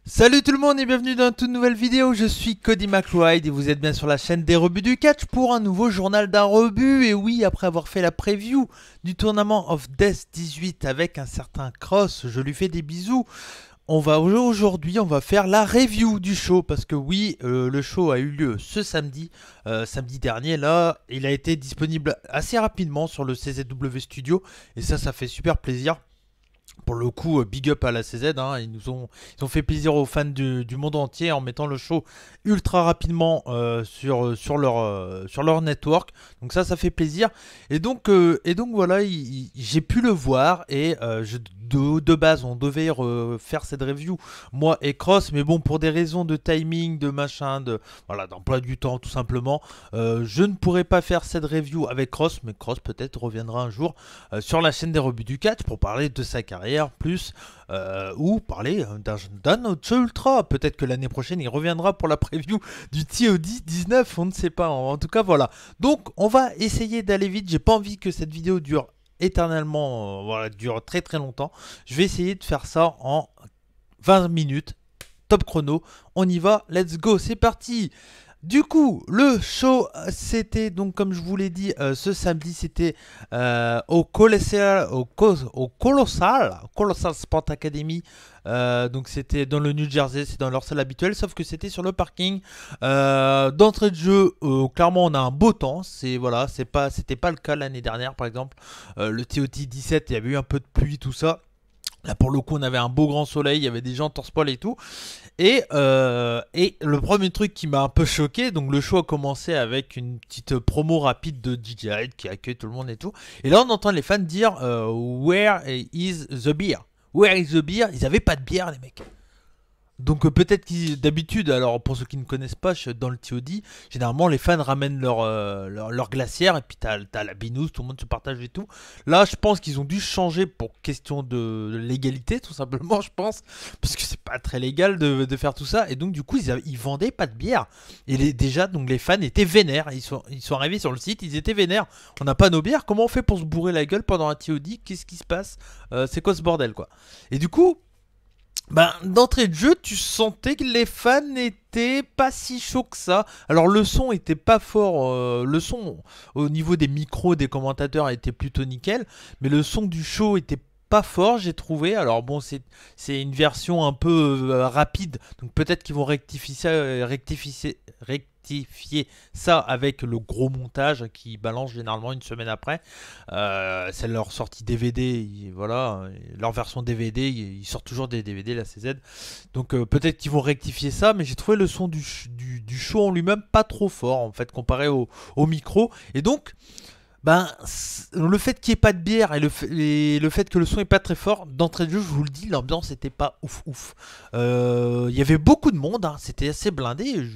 Salut tout le monde et bienvenue dans une toute nouvelle vidéo, je suis Cody McRide et vous êtes bien sur la chaîne des rebuts du catch pour un nouveau journal d'un rebut. Et oui, après avoir fait la preview du tournament of Death 18 avec un certain Cross, je lui fais des bisous. Aujourd'hui, on va faire la review du show parce que oui, le show a eu lieu ce samedi, samedi dernier. Là, il a été disponible assez rapidement sur le CZW Studio et ça fait super plaisir. Pour le coup, big up à la CZ, hein, ils ont fait plaisir aux fans du monde entier en mettant le show ultra rapidement sur leur network. Donc ça fait plaisir. Et donc voilà, j'ai pu le voir et de base, on devait faire cette review, moi et Cross, mais bon, pour des raisons de timing, de machin, voilà, d'emploi du temps, tout simplement, je ne pourrai pas faire cette review avec Cross, mais Cross peut-être reviendra un jour sur la chaîne des rebuts du catch pour parler de sa carrière plus ou parler d'un autre jeu ultra. Peut-être que l'année prochaine il reviendra pour la preview du TOD 19, on ne sait pas. En tout cas voilà. Donc on va essayer d'aller vite. J'ai pas envie que cette vidéo dure éternellement, voilà, dure très très longtemps. Je vais essayer de faire ça en 20 minutes. Top chrono. On y va. Let's go. C'est parti. Du coup, le show, c'était donc comme je vous l'ai dit, ce samedi, c'était au Colossal, Colossal Sport Academy. Donc c'était dans le New Jersey, c'est dans leur salle habituelle, sauf que c'était sur le parking. D'entrée de jeu, clairement, on a un beau temps. Voilà, c'était pas le cas l'année dernière, par exemple. Le TOT 17, il y avait eu un peu de pluie, tout ça. Là, pour le coup, on avait un beau grand soleil, il y avait des gens torse-poil et tout. Et le premier truc qui m'a un peu choqué, donc le show a commencé avec une petite promo rapide de DJ Hyde qui accueille tout le monde et tout. Et là, on entend les fans dire Where is the beer? Where is the beer? Ils avaient pas de bière, les mecs. Donc peut-être qu'ils d'habitude, alors pour ceux qui ne connaissent pas, dans le TOD, généralement les fans ramènent leur glacière et puis t'as la binouse, tout le monde se partage et tout. Là je pense qu'ils ont dû changer pour question de légalité tout simplement je pense, parce que c'est pas très légal de faire tout ça. Et donc du coup ils vendaient pas de bière. Et déjà donc les fans étaient vénères, ils sont arrivés sur le site, ils étaient vénères. On n'a pas nos bières, comment on fait pour se bourrer la gueule pendant un TOD? Qu'est-ce qui se passe? C'est quoi ce bordel quoi? Et du coup... Ben, d'entrée de jeu, tu sentais que les fans n'étaient pas si chauds que ça. Alors le son était pas fort, le son au niveau des micros des commentateurs était plutôt nickel, mais le son du show était pas fort, j'ai trouvé. Alors bon, c'est une version un peu rapide, donc peut-être qu'ils vont rectifier ça avec le gros montage qui balance généralement une semaine après. C'est leur sortie DVD, voilà, leur version DVD, ils sortent toujours des DVD la CZ. Donc peut-être qu'ils vont rectifier ça, mais j'ai trouvé le son du show en lui-même pas trop fort en fait comparé au micro. Et donc ben, le fait qu'il n'y ait pas de bière et le fait que le son n'est pas très fort, d'entrée de jeu, je vous le dis, l'ambiance n'était pas ouf ouf. Il y avait beaucoup de monde, hein, c'était assez blindé.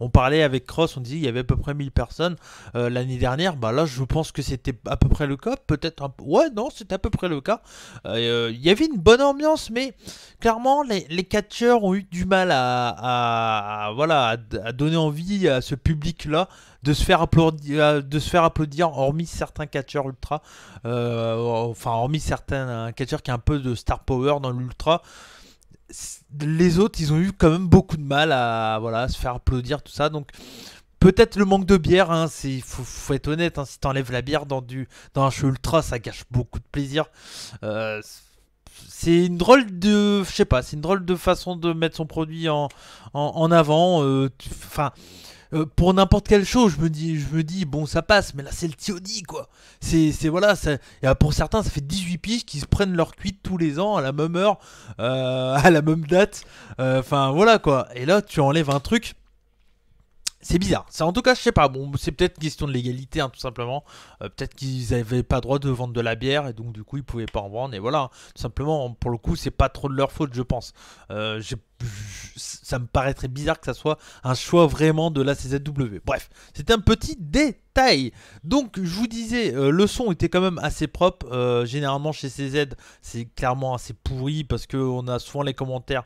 On parlait avec Cross, on disait il y avait à peu près 1000 personnes l'année dernière. Bah là, je pense que c'était à peu près le cas. Peut-être un peu. Ouais, non, c'était à peu près le cas. Il y avait une bonne ambiance, mais clairement, les catcheurs ont eu du mal voilà, à donner envie à ce public-là de se faire applaudir, hormis certains catcheurs ultra. Enfin, hormis certains catcheurs qui ont un peu de star power dans l'ultra. Les autres, ils ont eu quand même beaucoup de mal à voilà, se faire applaudir, tout ça. Donc, peut-être le manque de bière, hein, faut être honnête, hein, si t'enlèves la bière dans un show ultra, ça gâche beaucoup de plaisir. Euh, c'est une drôle de, je sais pas, c'est une drôle de façon de mettre son produit en avant. Enfin, pour n'importe quel show, je me dis, bon, ça passe, mais là, c'est le TOD, quoi. Voilà, pour certains, ça fait 18 piges qui se prennent leur cuite tous les ans à la même heure, à la même date. Enfin, voilà, quoi. Et là, tu enlèves un truc. C'est bizarre. Ça, en tout cas, je sais pas. Bon, c'est peut-être une question de légalité, hein, tout simplement. Peut-être qu'ils avaient pas droit de vendre de la bière et donc du coup ils pouvaient pas en vendre. Et voilà, hein. Tout simplement, pour le coup, c'est pas trop de leur faute, je pense. Ça me paraîtrait bizarre que ça soit un choix vraiment de la CZW. Bref, c'était un petit détail. style. Donc je vous disais, le son était quand même assez propre. Généralement chez CZ c'est clairement assez pourri parce qu'on a souvent les commentaires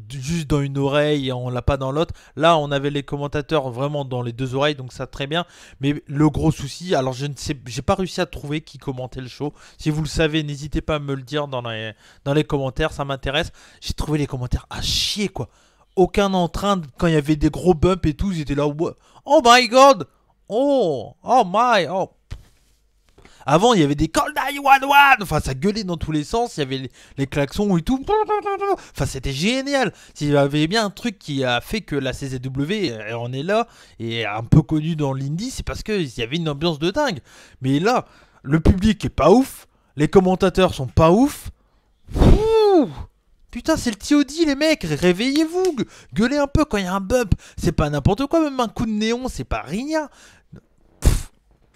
juste dans une oreille et on l'a pas dans l'autre. Là on avait les commentateurs vraiment dans les deux oreilles, donc ça très bien. Mais le gros souci, alors je ne sais, j'ai pas réussi à trouver qui commentait le show. Si vous le savez, n'hésitez pas à me le dire dans les commentaires, ça m'intéresse. J'ai trouvé les commentaires à chier quoi. Aucun en train, quand il y avait des gros bumps et tout, ils étaient là, oh my god, oh my, oh. Avant, il y avait des call 911, enfin ça gueulait dans tous les sens, il y avait les klaxons et tout. Enfin, c'était génial. S'il y avait bien un truc qui a fait que la CZW en est là et un peu connue dans l'indie, c'est parce qu'il y avait une ambiance de dingue. Mais là, le public est pas ouf, les commentateurs sont pas ouf. Ouh, putain, c'est le TOD, les mecs, réveillez-vous, gueulez un peu quand il y a un bump. C'est pas n'importe quoi, même un coup de néon, c'est pas rien.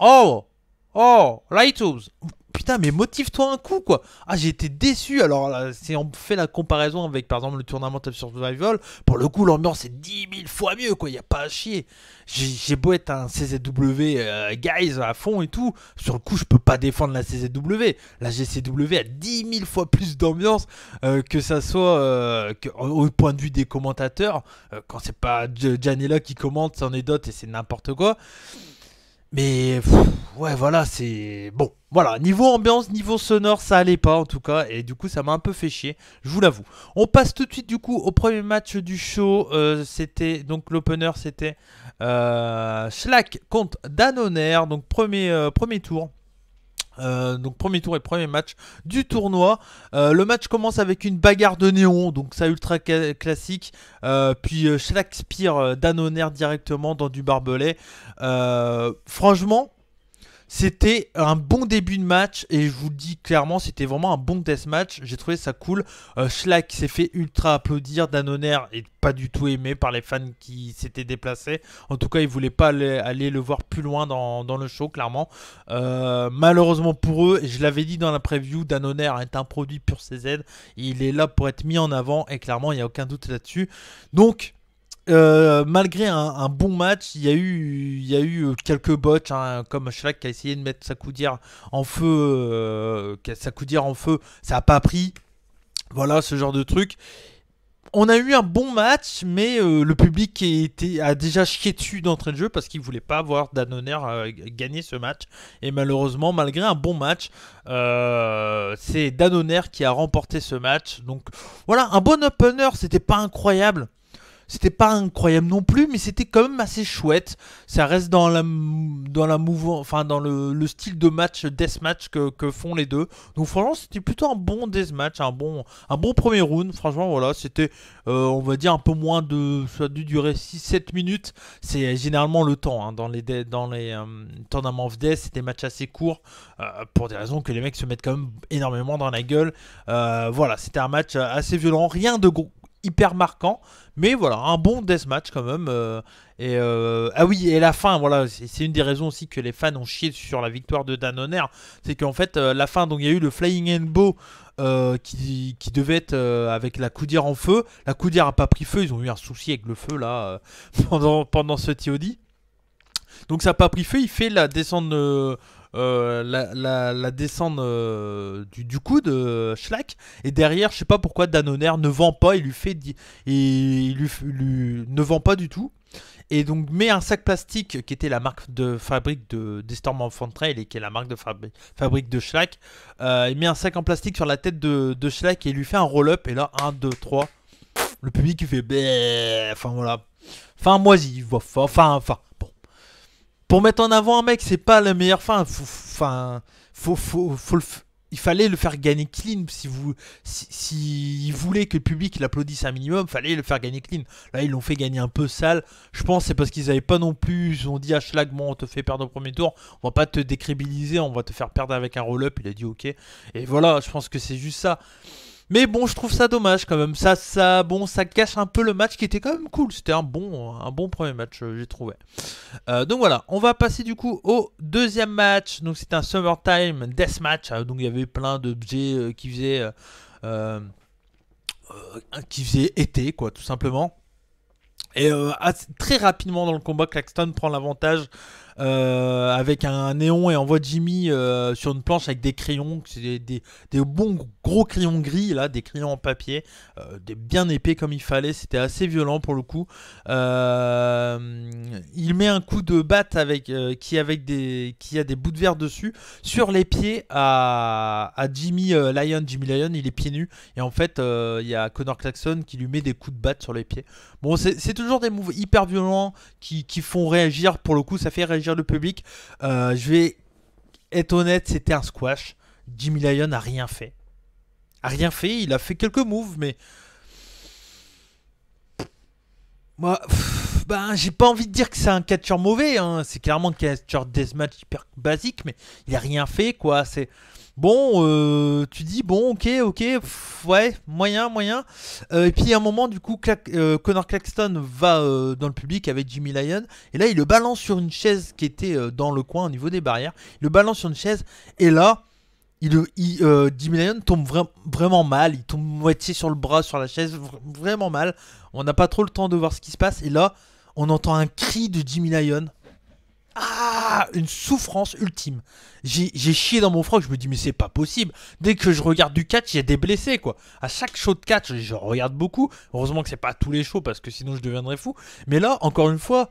Oh, oh, Lightos. Putain, mais motive-toi un coup, quoi. Ah, j'ai été déçu. Alors, là, si on fait la comparaison avec, par exemple, le tournament Top Survival, pour le coup, l'ambiance est 10 000 fois mieux, quoi. Il n'y a pas à chier. J'ai beau être un CZW guys à fond et tout. Sur le coup, je peux pas défendre la CZW. La GCW a 10 000 fois plus d'ambiance que ça soit au point de vue des commentateurs. Quand c'est pas Janela qui commente, c'en est d'autres et c'est n'importe quoi. Mais ouais, voilà, c'est bon. Voilà, niveau ambiance, niveau sonore, ça allait pas en tout cas, et du coup, ça m'a un peu fait chier, je vous l'avoue. On passe tout de suite du coup au premier match du show. C'était donc l'opener, c'était Schlack contre Danoner, donc premier tour. Donc premier tour et premier match du tournoi. Le match commence avec une bagarre de néon, donc ça ultra classique. Puis Schlack Spear Danoner directement dans du barbelé. Franchement, c'était un bon début de match et je vous le dis clairement, c'était vraiment un bon deathmatch. J'ai trouvé ça cool. Schlack s'est fait ultra applaudir. Danoner est pas du tout aimé par les fans qui s'étaient déplacés. En tout cas, ils voulaient pas aller le voir plus loin dans le show, clairement. Malheureusement pour eux, et je l'avais dit dans la preview, Danoner est un produit pur CZ. Il est là pour être mis en avant et clairement, il n'y a aucun doute là-dessus. Donc, malgré un bon match, il y a eu quelques bots, hein, comme Schlack qui a essayé de mettre sa coudière en feu, ça n'a pas pris. Voilà, ce genre de truc. On a eu un bon match, mais le public a déjà chié dessus d'entrée de jeu parce qu'il voulait pas voir Danoner gagner ce match. Et malheureusement, malgré un bon match, c'est Danoner qui a remporté ce match. Donc voilà, un bon opener, c'était pas incroyable. C'était pas incroyable non plus, mais c'était quand même assez chouette. Ça reste dans la mouvement, enfin dans le style de match deathmatch que font les deux. Donc franchement, c'était plutôt un bon deathmatch, un bon premier round. Franchement, voilà, c'était, on va dire un peu moins de, ça a dû durer 6-7 minutes. C'est généralement le temps hein, dans les tournaments of death. C'était des matchs assez courts pour des raisons que les mecs se mettent quand même énormément dans la gueule. Voilà, c'était un match assez violent, rien de gros hyper marquant, mais voilà, un bon deathmatch quand même. Ah oui, et la fin, voilà, c'est une des raisons aussi que les fans ont chié sur la victoire de Danoner. C'est qu'en fait, la fin, donc il y a eu le Flying Elbow qui devait être avec la coudière en feu. La coudière a pas pris feu, ils ont eu un souci avec le feu là pendant ce TOD. Donc ça n'a pas pris feu, il fait la descente. La descente du coup de Schlack, et derrière je sais pas pourquoi Danoner ne vend pas, il lui fait lui ne vend pas du tout, et donc met un sac plastique qui était la marque de fabrique des Storm of Trail et qui est la marque de fabrique de Schlack. Il met un sac en plastique sur la tête de Schlack et il lui fait un roll-up, et là 1, 2, 3, le public il fait bleh, enfin voilà, enfin moisi, enfin bon. Pour mettre en avant un mec, c'est pas la meilleure fin. Il fallait le faire gagner clean. Si voulait que le public l'applaudisse un minimum, il fallait le faire gagner clean. Là, ils l'ont fait gagner un peu sale. Je pense que c'est parce qu'ils n'avaient pas non plus. Ils ont dit à Schlack, bon, on te fait perdre au premier tour. On va pas te décrédibiliser, on va te faire perdre avec un roll-up. Il a dit ok. Et voilà, je pense que c'est juste ça. Mais bon, je trouve ça dommage quand même. Ça cache un peu le match qui était quand même cool. C'était un bon premier match, j'ai trouvé. Donc voilà, on va passer du coup au deuxième match. Donc c'était un Summertime Deathmatch. Donc il y avait plein d'objets qui faisaient été, quoi, tout simplement. Et très rapidement dans le combat, Claxton prend l'avantage. avec un néon et envoie Jimmy sur une planche avec des crayons, c'est des bons gros crayons gris là, des crayons en papier, des bien épais comme il fallait, c'était assez violent pour le coup. Il met un coup de batte avec qui a des bouts de verre dessus sur les pieds à Jimmy Lyon. Jimmy Lyon, il est pieds nus et en fait il y a Connor Clarkson qui lui met des coups de batte sur les pieds. Bon, c'est toujours des moves hyper violents qui font réagir. Pour le coup, ça fait réagir le public. Je vais être honnête, c'était un squash. Jimmy Lyon a rien fait. A rien fait, il a fait quelques moves, mais moi, ben, j'ai pas envie de dire que c'est un catcheur mauvais. Hein. C'est clairement un catcheur deathmatch hyper basique, mais il a rien fait, quoi. C'est bon, tu dis bon, ok, ouais, moyen. Et puis à un moment, du coup, Connor Claxton va dans le public avec Jimmy Lyon, et là, il le balance sur une chaise qui était dans le coin au niveau des barrières. Il le balance sur une chaise, et là, Jimmy Lyon tombe vraiment mal. Il tombe moitié sur le bras, sur la chaise, vraiment mal. On n'a pas trop le temps de voir ce qui se passe. Et là, on entend un cri de Jimmy Lyon. Ah, une souffrance ultime. J'ai chié dans mon froc. Je me dis, mais c'est pas possible. Dès que je regarde du catch, il y a des blessés, quoi. À chaque show de catch, je regarde beaucoup. Heureusement que c'est pas tous les shows parce que sinon je deviendrais fou. Mais là, encore une fois,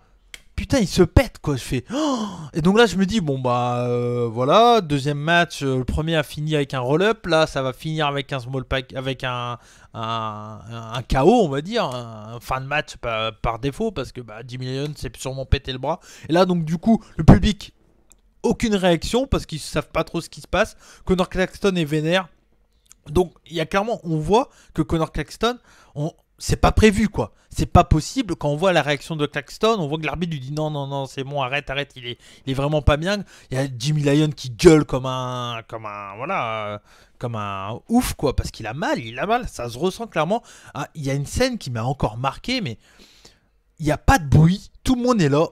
putain, il se pète, quoi. Je fais oh. Et donc là, je me dis bon bah voilà, deuxième match, le premier a fini avec un roll-up, là ça va finir avec un small pack, avec un KO, on va dire, un fin de match par défaut parce que bah, 10 millions c'est sûrement pété le bras. Et là donc du coup, le public aucune réaction parce qu'ils savent pas trop ce qui se passe. Connor Claxton est vénère. Donc il y a clairement, on voit que Connor Claxton, c'est pas prévu, quoi. C'est pas possible. Quand on voit la réaction de Claxton, on voit que l'arbitre lui dit non, c'est bon, arrête, il est vraiment pas bien. Il y a Jimmy Lyon qui gueule comme un ouf, quoi, parce qu'il a mal, ça se ressent clairement. Ah, il y a une scène qui m'a encore marqué, mais il n'y a pas de bruit, tout le monde est là.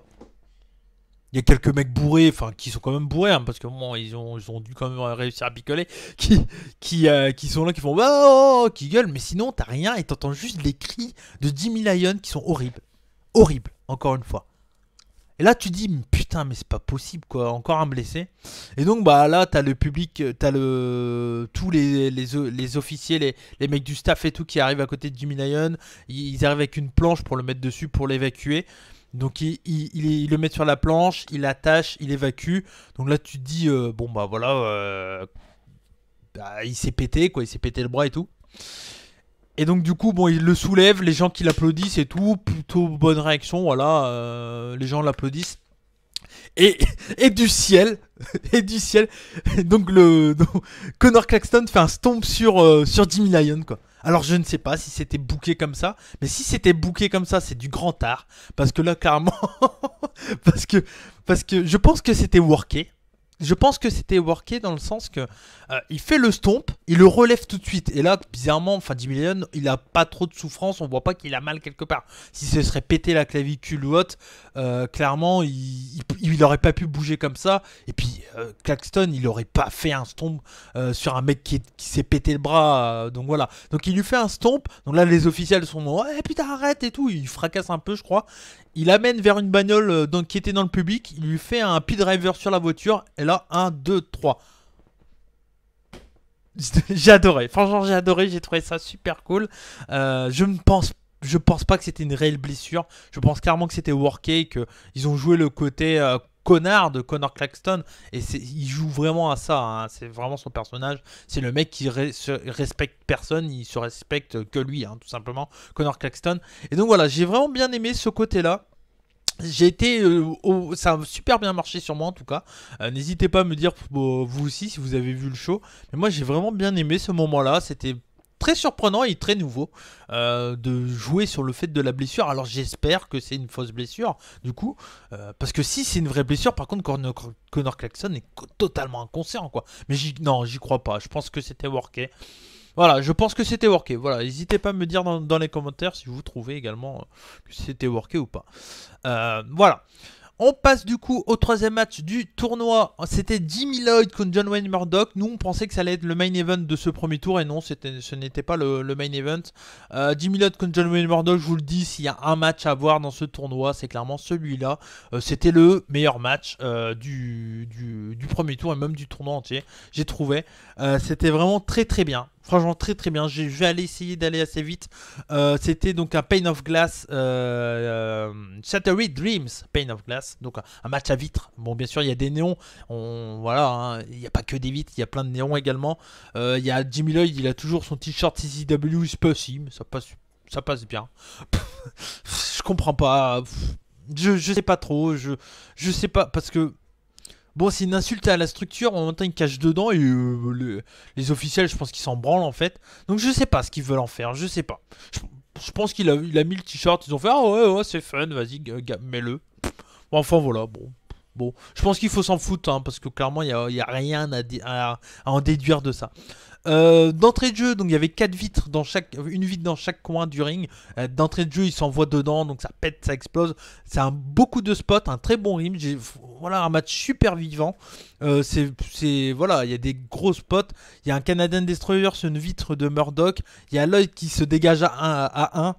Il y a quelques mecs bourrés, enfin qui sont quand même bourrés, hein, parce que bon, ils ont dû quand même réussir à picoler, qui sont là, qui font qui gueulent, mais sinon t'as rien et t'entends juste les cris de Jimmy Lyon qui sont horribles. Horribles, encore une fois. Et là tu dis, putain, mais c'est pas possible, quoi, encore un blessé. Et donc bah là t'as le public, t'as tous les officiers, les mecs du staff et tout qui arrivent à côté de Jimmy Lyon. Ils arrivent avec une planche pour le mettre dessus, pour l'évacuer. Donc il le met sur la planche, il l'attache, il évacue. Donc là tu te dis bon bah voilà, bah, il s'est pété, quoi, il s'est pété le bras et tout. Et donc du coup bon il le soulève, les gens qui l'applaudissent et tout, plutôt bonne réaction, voilà, les gens l'applaudissent. Et, et du ciel, et du ciel, donc Connor Claxton fait un stomp sur Jimmy Lyon, quoi. Alors je ne sais pas si c'était booké comme ça, mais si c'était booké comme ça, c'est du grand art, parce que là clairement, parce que je pense que c'était worké. Je pense que c'était worké dans le sens que il fait le stomp, il le relève tout de suite. Et là, bizarrement, enfin 10 millions, il a pas trop de souffrance, on voit pas qu'il a mal quelque part. Si ce serait pété la clavicule ou autre, clairement, il aurait pas pu bouger comme ça. Et puis Claxton, il aurait pas fait un stomp sur un mec qui s'est pété le bras. Donc voilà. Donc il lui fait un stomp. Donc là, les officiels sont ouais putain arrête et tout. Il fracasse un peu, je crois. Il amène vers une bagnole qui était dans le public. Il lui fait un P-driver sur la voiture. Et là, 1, 2, 3. J'ai adoré. Franchement, j'ai adoré. J'ai trouvé ça super cool. Je pense pas que c'était une réelle blessure. Je pense clairement que c'était worké. Qu'ils ont joué le côté connard de Connor Claxton. Et il joue vraiment à ça. Hein. C'est vraiment son personnage. C'est le mec qui respecte personne. Il se respecte que lui, hein, tout simplement. Connor Claxton. Et donc voilà, j'ai vraiment bien aimé ce côté-là. J'ai été, ça a super bien marché sur moi en tout cas. N'hésitez pas à me dire vous aussi si vous avez vu le show. Mais moi j'ai vraiment bien aimé ce moment-là. C'était très surprenant et très nouveau de jouer sur le fait de la blessure. Alors j'espère que c'est une fausse blessure du coup. Parce que si c'est une vraie blessure, par contre Connor Claxton est totalement inconscient, quoi. Mais non, j'y crois pas. Je pense que c'était worké. Voilà, je pense que c'était worké. Voilà, n'hésitez pas à me dire dans les commentaires si vous trouvez également que c'était worké ou pas. Voilà. On passe du coup au troisième match du tournoi. C'était Jimmy Lloyd contre John Wayne Murdoch. Nous, on pensait que ça allait être le main event de ce premier tour. Et non, ce n'était pas le main event. Jimmy Lloyd contre John Wayne Murdoch, je vous le dis, s'il y a un match à voir dans ce tournoi, c'est clairement celui-là. C'était le meilleur match du premier tour et même du tournoi entier. J'ai trouvé. C'était vraiment très très bien. Franchement très très bien, je vais aller essayer d'aller assez vite. C'était donc un Pane of Glass, Shattered Dreams Pane of Glass, donc un match à vitres. Bon, bien sûr il y a des néons, voilà, hein, il n'y a pas que des vitres, il y a plein de néons également. Il y a Jimmy Lloyd, il a toujours son t-shirt CCW, c'est possible, ça passe bien. Je comprends pas, je sais pas trop, je sais pas, parce que... Bon, c'est une insulte à la structure, en même temps ils cachent dedans et les officiels, je pense qu'ils s'en branlent en fait. Donc je sais pas ce qu'ils veulent en faire, je sais pas. Je pense qu'il a mis le t-shirt, ils ont fait ah ouais c'est fun, vas-y mets-le. Bon, enfin voilà, bon. Je pense qu'il faut s'en foutre hein, parce que clairement il y a rien à en déduire de ça. D'entrée de jeu, donc il y avait 4 vitres une vitre dans chaque coin du ring. D'entrée de jeu, il s'envoie dedans, donc ça pète, ça explose. C'est beaucoup de spots, un très bon rim. Voilà, un match super vivant. Voilà, il y a des gros spots. Il y a un Canadian Destroyer sur une vitre de Murdoch. Il y a Lloyd qui se dégage à 1.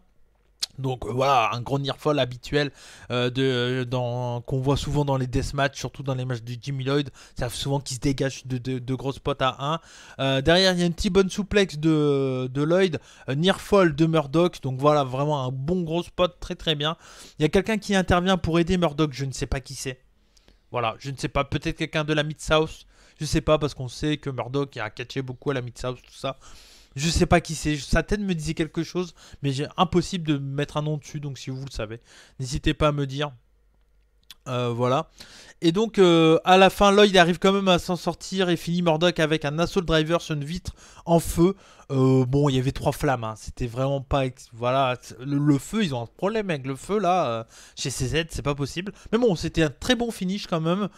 Donc voilà, un gros nearfall habituel qu'on voit souvent dans les deathmatchs, surtout dans les matchs de Jimmy Lloyd. C'est souvent qu'il se dégage de gros spots à 1. Derrière, il y a une petite bonne souplex de Lloyd, nearfall de Murdoch. Donc voilà, vraiment un bon gros spot, très très bien. Il y a quelqu'un qui intervient pour aider Murdoch, je ne sais pas qui c'est. Voilà, je ne sais pas, peut-être quelqu'un de la Mid-South. Je ne sais pas, parce qu'on sait que Murdoch a catché beaucoup à la Mid-South, tout ça. Je sais pas qui c'est, sa tête me disait quelque chose, mais j'ai impossible de mettre un nom dessus, donc si vous le savez, n'hésitez pas à me dire. Voilà. Et donc à la fin, Lloyd arrive quand même à s'en sortir et finit Murdoch avec un assault driver sur une vitre en feu. Bon, il y avait 3 flammes, hein. C'était vraiment pas... Voilà, le feu, ils ont un problème avec le feu là, chez CZ, c'est pas possible. Mais bon, c'était un très bon finish quand même.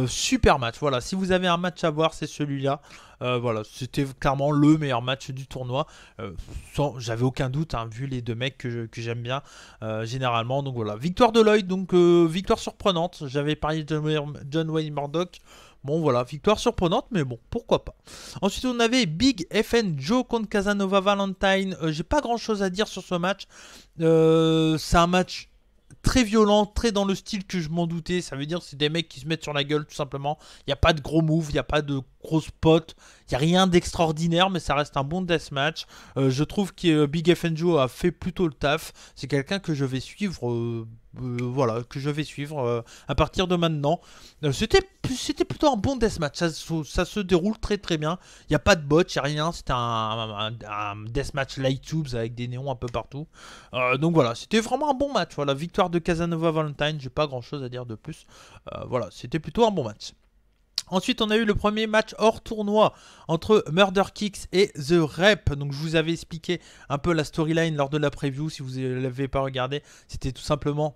Super match, voilà, si vous avez un match à voir, c'est celui-là. Voilà, c'était clairement le meilleur match du tournoi. J'avais aucun doute, hein, vu les deux mecs que j'aime bien généralement. Donc voilà, victoire de Lloyd, donc victoire surprenante. J'avais parié John Wayne Murdoch. Bon voilà, victoire surprenante, mais bon, pourquoi pas. Ensuite, on avait Big FN Joe contre Casanova Valentine. J'ai pas grand chose à dire sur ce match. C'est un match très violent, très dans le style que je m'en doutais. Ça veut dire que c'est des mecs qui se mettent sur la gueule tout simplement. Il n'y a pas de gros moves, il n'y a pas de gros spots. Il n'y a rien d'extraordinaire, mais ça reste un bon deathmatch. Je trouve que Big FN Joe a fait plutôt le taf. C'est quelqu'un que je vais suivre... voilà, que je vais suivre à partir de maintenant. C'était plutôt un bon deathmatch. Ça se déroule très très bien. Il n'y a pas de bot, il n'y a rien. C'était un deathmatch light tubes avec des néons un peu partout. Donc voilà, c'était vraiment un bon match. Voilà, victoire de Casanova Valentine. J'ai pas grand chose à dire de plus. Voilà, c'était plutôt un bon match. Ensuite, on a eu le premier match hors tournoi entre Murder Kicks et The Rep. Donc, je vous avais expliqué un peu la storyline lors de la preview. Si vous ne l'avez pas regardé, c'était tout simplement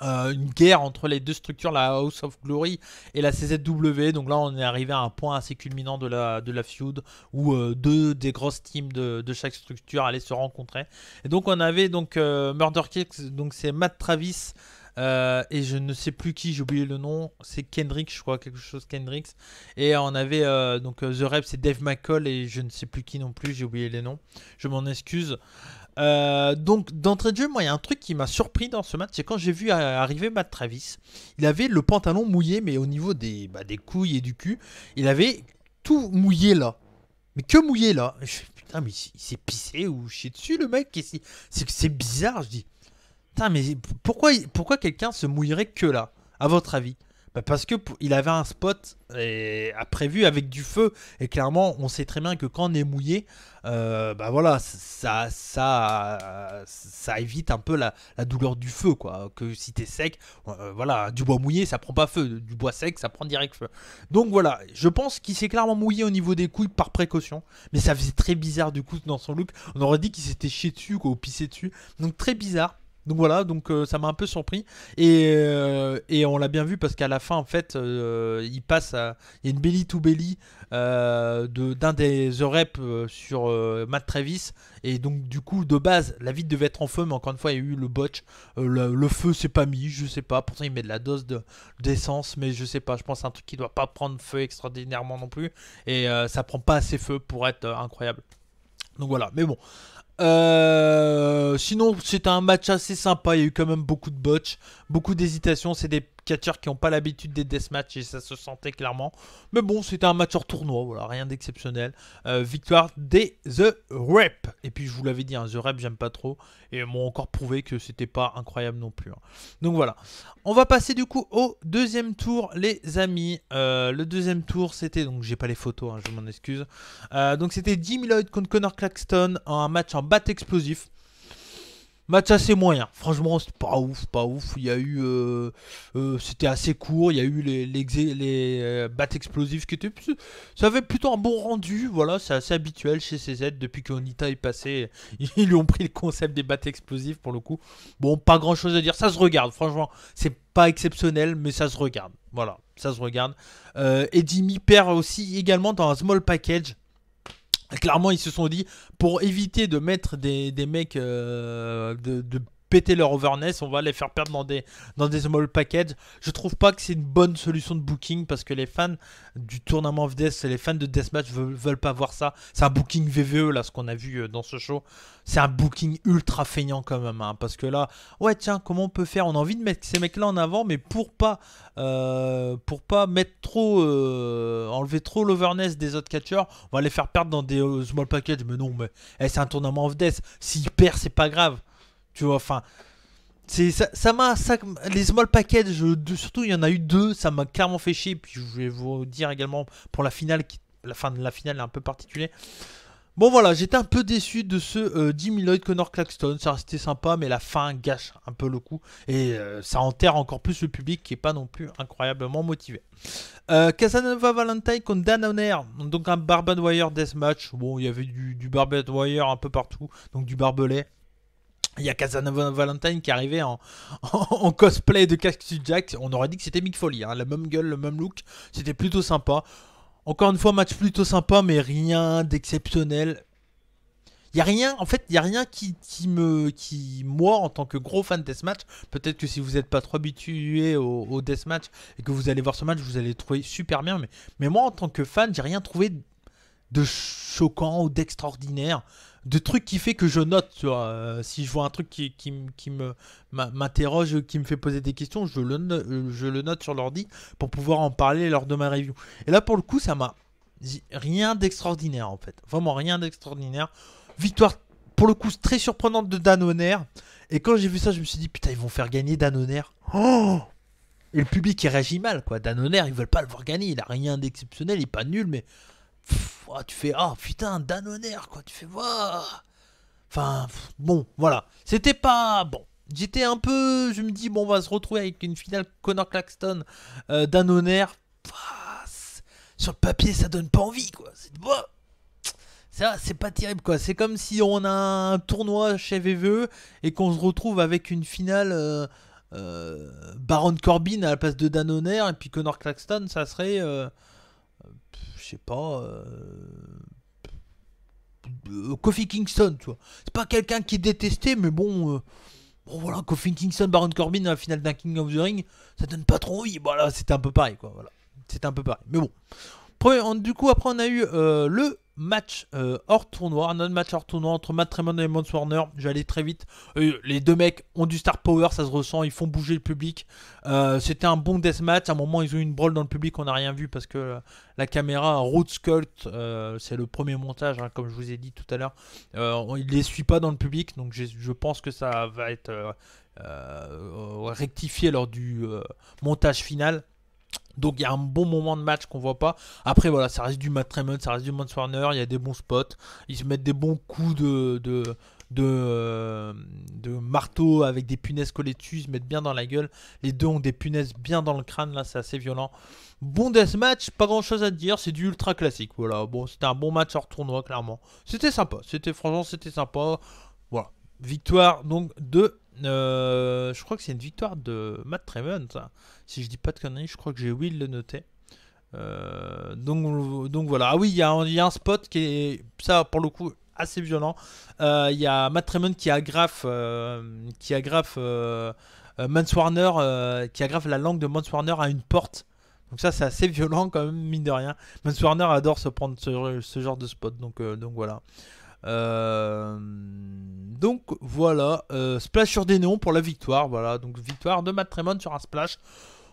une guerre entre les deux structures, la House of Glory et la CZW. Donc là, on est arrivé à un point assez culminant de la feud où deux des grosses teams de chaque structure allaient se rencontrer. Et donc, on avait donc Murder Kicks, donc c'est Matt Travis. Et je ne sais plus qui, j'ai oublié le nom, c'est Kendrick, je crois, quelque chose Kendricks. Et on avait donc The Rep, c'est Dave McCall et je ne sais plus qui non plus, j'ai oublié les noms, je m'en excuse. Donc d'entrée de jeu, moi il y a un truc qui m'a surpris dans ce match, c'est quand j'ai vu arriver Matt Travis. Il avait le pantalon mouillé, mais au niveau des couilles et du cul, il avait tout mouillé là. Mais que mouillé là. Je fais, putain, mais il s'est pissé ou chié dessus le mec. C'est bizarre, je dis. Putain, mais pourquoi quelqu'un se mouillerait que là, à votre avis? Bah parce que il avait un spot prévu avec du feu. Et clairement, on sait très bien que quand on est mouillé, bah voilà, ça évite un peu la douleur du feu, quoi. Que si t'es sec, voilà, du bois mouillé, ça prend pas feu. Du bois sec, ça prend direct feu. Donc voilà, je pense qu'il s'est clairement mouillé au niveau des couilles par précaution. Mais ça faisait très bizarre du coup dans son look. On aurait dit qu'il s'était chié dessus, quoi, ou pissé dessus. Donc très bizarre. Donc voilà, donc ça m'a un peu surpris. Et on l'a bien vu parce qu'à la fin, en fait, il passe à. Il y a une belly to belly d'un des The Rep sur Matt Travis. Et donc, du coup, de base, la vitre devait être en feu, mais encore une fois, il y a eu le botch. Le feu s'est pas mis, je sais pas. Pourtant, il met de la dose d'essence, mais je sais pas. Je pense que c'est un truc qui doit pas prendre feu extraordinairement non plus. Et ça prend pas assez feu pour être incroyable. Donc voilà, mais bon. Sinon, c'était un match assez sympa. Il y a eu quand même beaucoup de botch, beaucoup d'hésitation. C'est des catcheurs qui n'ont pas l'habitude des deathmatchs et ça se sentait clairement. Mais bon, c'était un match hors tournoi, voilà, rien d'exceptionnel. Victoire des The Rep. Et puis, je vous l'avais dit, hein, The Rep, j'aime pas trop. Et ils m'ont encore prouvé que c'était pas incroyable non plus. Hein. Donc voilà. On va passer du coup au deuxième tour, les amis. Le deuxième tour, c'était. Donc, j'ai pas les photos, hein, je m'en excuse. Donc, c'était Jimmy Lloyd contre Connor Claxton. Un match en bat explosif. Match assez moyen, franchement c'est pas ouf, pas ouf. Il y a eu, c'était assez court. Il y a eu les battes explosifs qui étaient, ça avait plutôt un bon rendu. Voilà, c'est assez habituel chez CZ depuis que Onita est passé. Ils lui ont pris le concept des battes explosifs pour le coup. Bon, pas grand chose à dire, ça se regarde. Franchement, c'est pas exceptionnel, mais ça se regarde. Voilà, ça se regarde. Et Jimmy perd aussi également dans un small package. Clairement, ils se sont dit, pour éviter de mettre des mecs, de péter leur overness, on va les faire perdre dans des small packages. Je trouve pas que c'est une bonne solution de booking parce que les fans du tournament of Death, les fans de Deathmatch veulent pas voir ça. C'est un booking VVE là, ce qu'on a vu dans ce show. C'est un booking ultra feignant quand même, hein, parce que là, ouais tiens, comment on peut faire? On a envie de mettre ces mecs là en avant, mais pour pas mettre trop, enlever trop l'overness des autres catcheurs, on va les faire perdre dans des small packages. Mais non, mais c'est un tournament of Death. S'il perd, c'est pas grave. Tu vois, enfin, les small packages, surtout il y en a eu deux, ça m'a clairement fait chier. Puis je vais vous dire également pour la finale, la fin de la finale est un peu particulier. Bon voilà, j'étais un peu déçu de ce Jimmy Lloyd Connor Claxton, ça restait sympa, mais la fin gâche un peu le coup. Et ça enterre encore plus le public qui est pas non plus incroyablement motivé. Casanova Valentine contre Dan O'Neill, donc un Barbed Wire Deathmatch. Bon, il y avait du Barbed Wire un peu partout, donc du barbelé. Il y a Casanova Valentine qui arrivait en cosplay de Cactus Jack. On aurait dit que c'était Mick Foley, hein, la même gueule, le même look. C'était plutôt sympa. Encore une fois, match plutôt sympa, mais rien d'exceptionnel. Il y a rien, en fait, il y a rien moi, en tant que gros fan de Deathmatch, peut-être que si vous n'êtes pas trop habitué au Deathmatch et que vous allez voir ce match, vous allez le trouver super bien. Mais moi, en tant que fan, j'ai rien trouvé de choquant ou d'extraordinaire, de trucs qui fait que je note, tu vois. Si je vois un truc qui m'interroge, qui me fait poser des questions, je le note sur l'ordi pour pouvoir en parler lors de ma review. Et là pour le coup ça m'a rien d'extraordinaire en fait, vraiment rien d'extraordinaire. Victoire pour le coup très surprenante de Dan O'Neill. Et quand j'ai vu ça je me suis dit putain ils vont faire gagner Dan O'Neill. Oh, et le public il réagit mal quoi. Dan O'Neill ils veulent pas le voir gagner, il a rien d'exceptionnel, il est pas nul mais tu fais ah putain Dan O'Neill quoi, tu fais enfin bon voilà, c'était pas bon, j'étais un peu, je me dis bon on va se retrouver avec une finale Connor Claxton, Dan O'Neill, sur le papier ça donne pas envie quoi, c'est pas terrible quoi, c'est comme si on a un tournoi chez VVE et qu'on se retrouve avec une finale Baron Corbin à la place de Dan O'Neill et puis Connor Claxton ça serait je sais pas, Kofi Kingston, tu vois. C'est pas quelqu'un qui est détesté, mais bon, voilà, Kofi Kingston, Baron Corbin à la finale d'un King of the Ring, ça donne pas trop envie. Voilà, c'était un peu pareil, quoi. Voilà, c'était un peu pareil. Mais bon. Du coup, après, on a eu le match hors tournoi, un autre match hors tournoi entre Matt Tremont et Mons Warner. Je vais aller très vite. Les deux mecs ont du star power, ça se ressent, ils font bouger le public. C'était un bon deathmatch. À un moment, ils ont eu une brawl dans le public, on n'a rien vu parce que la caméra Roots Cult, c'est le premier montage, hein, comme je vous ai dit tout à l'heure. Il les suit pas dans le public, donc je pense que ça va être rectifié lors du montage final. Donc il y a un bon moment de match qu'on voit pas. Après voilà, ça reste du Matt Tremont, ça reste du Mons Warner, il y a des bons spots. Ils se mettent des bons coups de marteau avec des punaises collées dessus, ils se mettent bien dans la gueule. Les deux ont des punaises bien dans le crâne, là c'est assez violent. Bon deathmatch, pas grand chose à dire, c'est du ultra classique. Voilà, bon c'était un bon match hors tournoi clairement. C'était sympa, franchement c'était sympa. Voilà, victoire donc de Je crois que c'est une victoire de Matt Tremont, ça. Si je dis pas de conneries, je crois que j'ai oublié de le noter. Donc voilà. Ah oui, il y a un spot qui est, ça pour le coup, assez violent. Il y a Matt Tremont Mance Warner, qui agrafe la langue de Mance Warner à une porte. Donc ça, c'est assez violent quand même, mine de rien. Mance Warner adore se prendre ce genre de spot. Donc voilà. Splash sur des néons pour la victoire. Voilà, donc victoire de Matt Tremont sur un splash.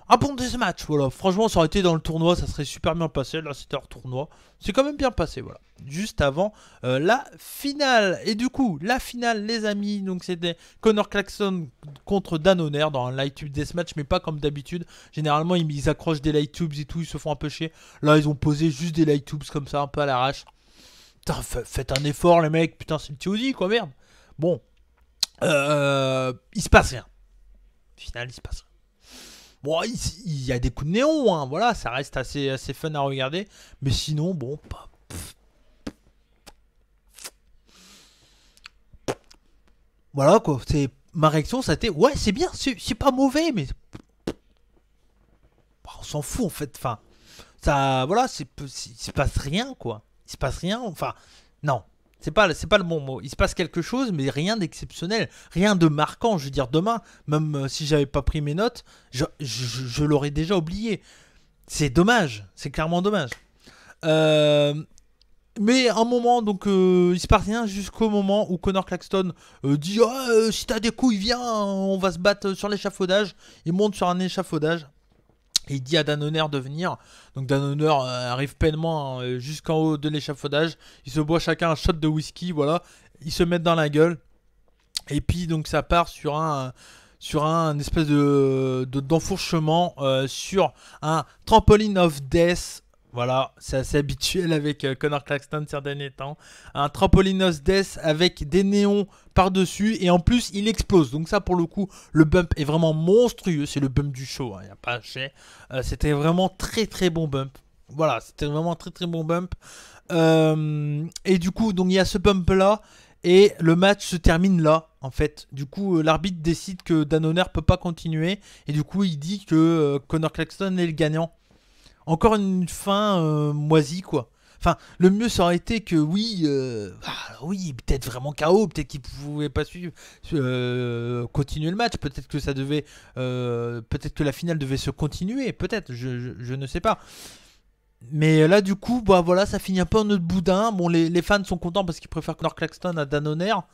Un bon match, voilà. Franchement, ça aurait été dans le tournoi, ça serait super bien passé. Là, c'était hors tournoi. C'est quand même bien passé, voilà. Juste avant la finale. Et du coup, la finale, les amis, donc c'était Connor Clarkson contre Dan Honor dans un light tube deathmatch, mais pas comme d'habitude. Généralement, ils accrochent des light tubes et tout, ils se font un peu chier. Là, ils ont posé juste des light tubes comme ça, un peu à l'arrache. Putain, faites un effort, les mecs. Putain, c'est le TOD, quoi, merde. Bon, il se passe rien. Au final, il se passe rien. Bon, il y a des coups de néon, hein, voilà, ça reste assez fun à regarder. Mais sinon, bon, pas. Voilà quoi, ma réaction, ça a été ouais, c'est bien, c'est pas mauvais, mais on s'en fout en fait. Enfin, ça, voilà, il se passe rien quoi. Il se passe rien, enfin, non. C'est pas le bon mot. Il se passe quelque chose, mais rien d'exceptionnel. Rien de marquant. Je veux dire, demain, même si j'avais pas pris mes notes, je l'aurais déjà oublié. C'est dommage. C'est clairement dommage. Euh, mais un moment, donc, il se passe rien jusqu'au moment où Connor Claxton dit si t'as des couilles, viens, on va se battre sur l'échafaudage. Il monte sur un échafaudage. Et il dit à Dan Honor de venir. Donc Dan Honor arrive pleinement jusqu'en haut de l'échafaudage. Ils se boivent chacun un shot de whisky, voilà. Ils se mettent dans la gueule. Et puis donc ça part sur un espèce d'enfourchement sur un trampoline of death. Voilà, c'est assez habituel avec Connor Claxton ces derniers temps. Un trampoline of death avec des néons par-dessus et en plus il explose. Donc ça pour le coup, le bump est vraiment monstrueux. C'est le bump du show, il n'y a pas de chez. C'était vraiment très très bon bump. Voilà, c'était vraiment très très bon bump. Et du coup, donc il y a ce bump là. Et le match se termine là, en fait. Du coup, l'arbitre décide que Dan Honor peut pas continuer. Et du coup, il dit que Connor Claxton est le gagnant. Encore une fin moisie, quoi. Enfin, le mieux ça aurait été que oui, peut-être vraiment KO, peut-être qu'il pouvait pas suivre, continuer le match, peut-être que peut-être que la finale devait se continuer, peut-être, je ne sais pas. Mais là, du coup, bah voilà, ça finit un peu en autre boudin. Bon, les fans sont contents parce qu'ils préfèrent Connor Claxton à Dan Honor.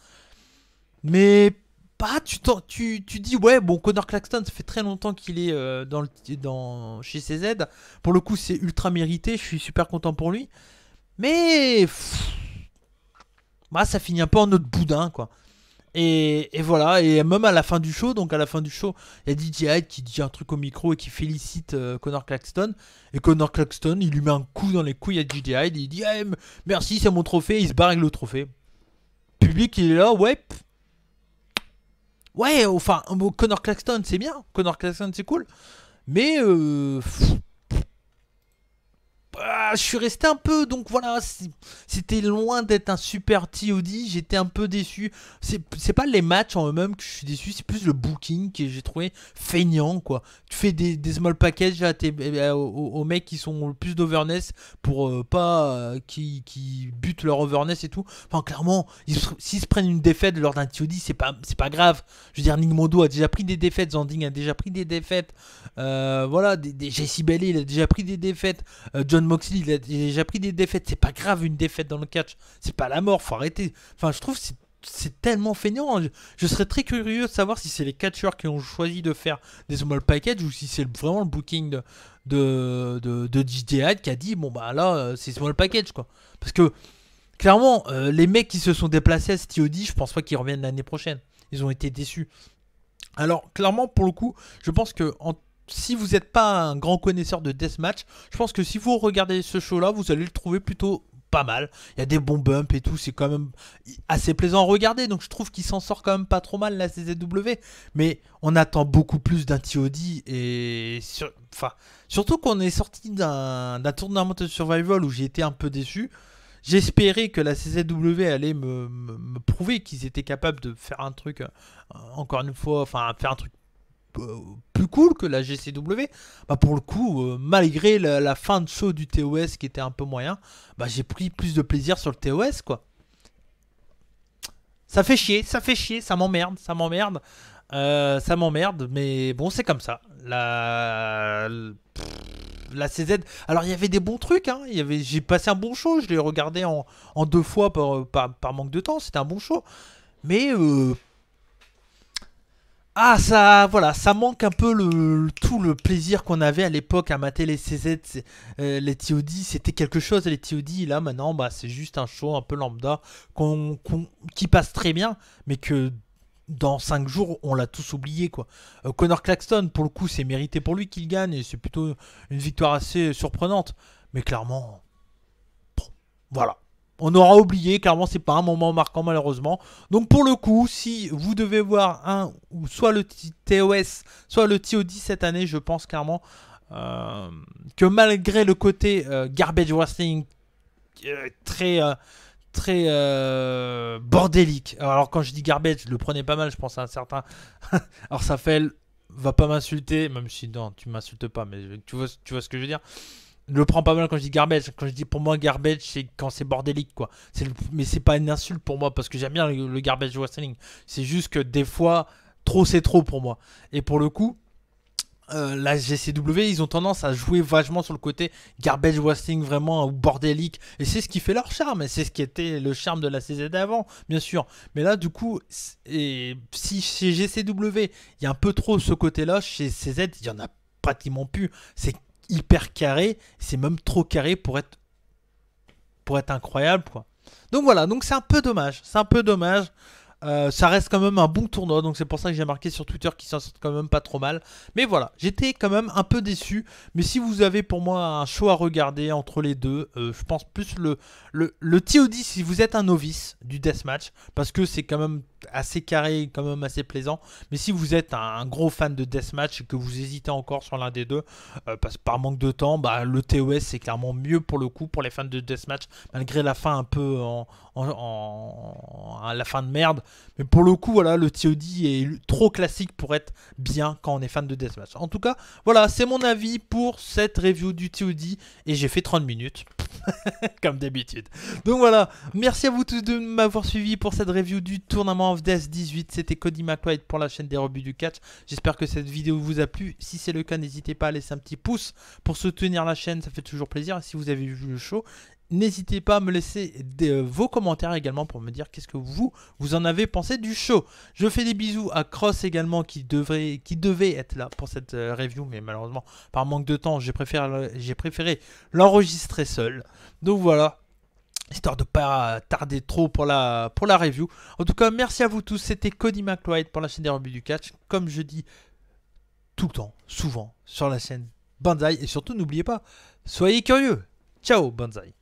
Mais bah, tu dis, ouais, bon, Connor Claxton, ça fait très longtemps qu'il est chez CZ. Pour le coup, c'est ultra mérité. Je suis super content pour lui. Mais bah, ça finit un peu en autre boudin, quoi. Et voilà, et même à la fin du show, donc à la fin du show, il y a DJ Hyde qui dit un truc au micro et qui félicite Connor Claxton. Et Connor Claxton, il lui met un coup dans les couilles à DJ Hyde. Et il dit merci, c'est mon trophée. Il se barre avec le trophée. Le public, il est là, ouais. Ouais, enfin, Connor Claxton, c'est bien. Connor Claxton, c'est cool. Mais je suis resté un peu, donc voilà, c'était loin d'être un super TOD, j'étais un peu déçu. C'est pas les matchs en eux-mêmes que je suis déçu, c'est plus le booking que j'ai trouvé feignant, quoi. Tu fais des small packages aux mecs qui sont le plus d'overness pour pas qui butent leur overness et tout. Enfin, clairement, s'ils se prennent une défaite lors d'un TOD, c'est pas grave. Je veux dire, Nick Mondo a déjà pris des défaites, Zanding a déjà pris des défaites, voilà, Jesse Bailey, il a déjà pris des défaites, John Moxley, il a déjà pris des défaites. C'est pas grave une défaite dans le catch. C'est pas la mort, faut arrêter. Enfin, je trouve que c'est tellement feignant. Je serais très curieux de savoir si c'est les catcheurs qui ont choisi de faire des small packages ou si c'est vraiment le booking de DJ Hyde qui a dit bon bah là c'est small package quoi. Parce que clairement les mecs qui se sont déplacés à STOD, je pense pas qu'ils reviennent l'année prochaine. Ils ont été déçus. Alors clairement pour le coup, je pense que si vous n'êtes pas un grand connaisseur de deathmatch, je pense que si vous regardez ce show-là, vous allez le trouver plutôt pas mal. Il y a des bons bumps et tout, c'est quand même assez plaisant à regarder. Donc je trouve qu'il s'en sort quand même pas trop mal la CZW. Mais on attend beaucoup plus d'un TOD et surtout qu'on est sorti d'un tournament de survival où j'ai été un peu déçu. J'espérais que la CZW allait me prouver qu'ils étaient capables de faire un truc, encore une fois, enfin faire un truc plus cool que la GCW. Bah pour le coup, malgré la fin de show du TOS qui était un peu moyen, bah j'ai pris plus de plaisir sur le TOS quoi. Ça fait chier, ça m'emmerde, ça m'emmerde, mais bon c'est comme ça. La CZ. Alors il y avait des bons trucs, hein. J'ai passé un bon show, je l'ai regardé en deux fois par manque de temps, c'était un bon show. Mais ah ça voilà, ça manque un peu tout le plaisir qu'on avait à l'époque à mater les CZ, les TOD, c'était quelque chose les TOD. Là maintenant bah c'est juste un show un peu lambda qui passe très bien, mais que dans 5 jours on l'a tous oublié quoi. Connor Claxton pour le coup c'est mérité pour lui qu'il gagne et c'est plutôt une victoire assez surprenante, mais clairement voilà. On aura oublié, clairement c'est pas un moment marquant malheureusement. Donc pour le coup, si vous devez voir ou soit le TOS, soit le TOD cette année, je pense clairement que malgré le côté garbage wrestling très bordélique. Alors quand je dis garbage, le prenez pas mal, je pense à un certain alors ça fait va pas m'insulter, même si non, tu m'insultes pas, mais tu vois ce que je veux dire. Le prends pas mal quand je dis garbage. Quand je dis pour moi garbage, c'est quand c'est bordélique quoi. Mais c'est pas une insulte pour moi parce que j'aime bien le garbage wrestling. C'est juste que des fois, trop c'est trop pour moi. Et pour le coup, la GCW, ils ont tendance à jouer vachement sur le côté garbage wrestling vraiment ou bordélique. Et c'est ce qui fait leur charme. Et c'est ce qui était le charme de la CZ avant, bien sûr. Mais là, du coup, si chez GCW, il y a un peu trop ce côté-là, chez CZ, il y en a pratiquement plus. C'est hyper carré, c'est même trop carré pour être incroyable quoi. Donc voilà, donc c'est un peu dommage, ça reste quand même un bon tournoi, donc c'est pour ça que j'ai marqué sur Twitter qu'ils s'en sortent quand même pas trop mal. Mais voilà, j'étais quand même un peu déçu. Mais si vous avez pour moi un show à regarder entre les deux, je pense plus le TOD si vous êtes un novice du deathmatch, parce que c'est quand même assez carré, quand même assez plaisant. Mais si vous êtes un gros fan de deathmatch et que vous hésitez encore sur l'un des deux, parce que par manque de temps, bah, le TOS c'est clairement mieux pour le coup pour les fans de deathmatch, malgré la fin un peu à la fin de merde. Mais pour le coup, voilà, le TOD est trop classique pour être bien quand on est fan de deathmatch. En tout cas, voilà, c'est mon avis pour cette review du TOD et j'ai fait 30 minutes. Comme d'habitude. Donc voilà, merci à vous tous de m'avoir suivi pour cette review du Tournament of Death 18. C'était Cody McLeod pour la chaîne des rebuts du catch. J'espère que cette vidéo vous a plu. Si c'est le cas, n'hésitez pas à laisser un petit pouce pour soutenir la chaîne, ça fait toujours plaisir. Et si vous avez vu le show, n'hésitez pas à me laisser vos commentaires également pour me dire qu'est-ce que vous en avez pensé du show. Je fais des bisous à Cross également qui devait être là pour cette review, mais malheureusement par manque de temps j'ai préféré l'enregistrer seul. Donc voilà, histoire de pas tarder trop pour la review. En tout cas, merci à vous tous. C'était Cody McLeod pour la chaîne des rebuts du catch. Comme je dis tout le temps, souvent sur la chaîne Banzai. Et surtout, n'oubliez pas, soyez curieux. Ciao, Banzai.